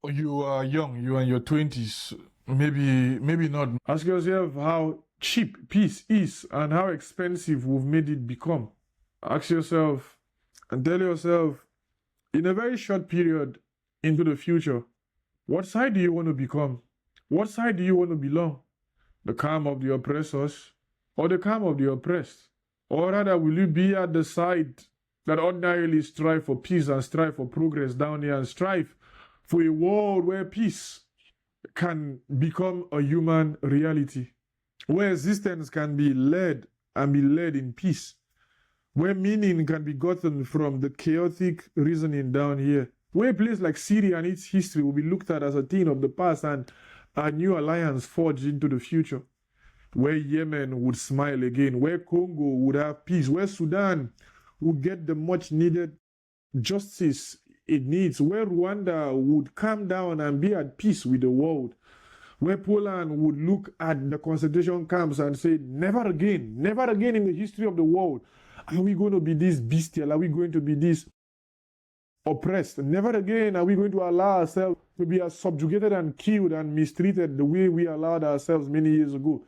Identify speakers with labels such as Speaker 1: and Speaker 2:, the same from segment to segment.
Speaker 1: You are young, you are in your 20s, maybe not. Ask yourself how cheap peace is and how expensive we've made it become. Ask yourself and tell yourself, in a very short period into the future, what side do you want to become? What side do you want to belong? The calm of the oppressors or the calm of the oppressed? Or rather, will you be at the side that ordinarily strive for peace and strive for progress down here and strive for a world where peace can become a human reality, where existence can be led and be led in peace, where meaning can be gotten from the chaotic reasoning down here, where a place like Syria and its history will be looked at as a thing of the past and a new alliance forged into the future, where Yemen would smile again, where Congo would have peace, where Sudan would get the much needed justice it needs, where Rwanda would calm down and be at peace with the world, where Poland would look at the concentration camps and say, never again in the history of the world are we going to be this bestial, are we going to be this oppressed, never again are we going to allow ourselves to be subjugated and killed and mistreated the way we allowed ourselves many years ago.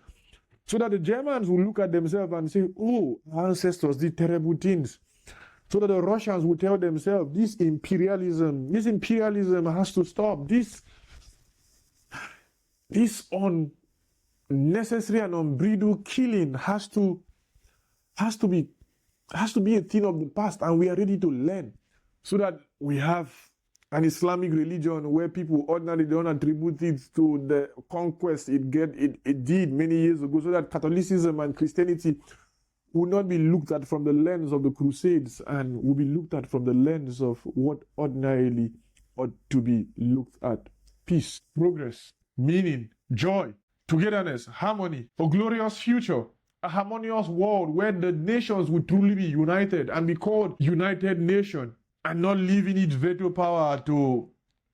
Speaker 1: So that the Germans will look at themselves and say, oh, our ancestors did terrible things. So that the Russians will tell themselves, this imperialism has to stop. This unnecessary and unbridled killing has to be a thing of the past, and we are ready to learn. So that we have an Islamic religion where people ordinarily don't attribute it to the conquest it did many years ago, so that Catholicism and Christianity will not be looked at from the lens of the Crusades and will be looked at from the lens of what ordinarily ought to be looked at. Peace, progress, meaning, joy, togetherness, harmony, a glorious future, a harmonious world where the nations will truly be united and be called United Nation and not leaving its veto power to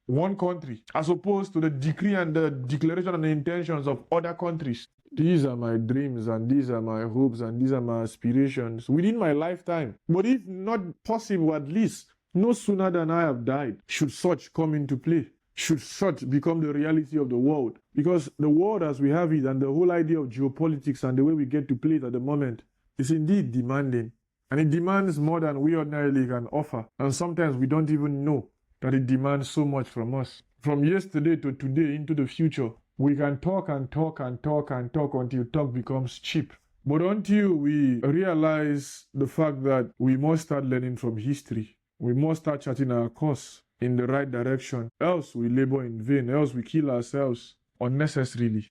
Speaker 1: one country as opposed to the decree and the declaration and the intentions of other countries. These are my dreams and these are my hopes and these are my aspirations within my lifetime. But if not possible, at least no sooner than I have died should such come into play. Should such become the reality of the world. Because the world as we have it and the whole idea of geopolitics and the way we get to play it at the moment is indeed demanding. And it demands more than we ordinarily can offer. And sometimes we don't even know that it demands so much from us. From yesterday to today into the future, we can talk and talk and talk and talk until talk becomes cheap. But until we realize the fact that we must start learning from history, we must start charting our course in the right direction, else we labor in vain, else we kill ourselves unnecessarily.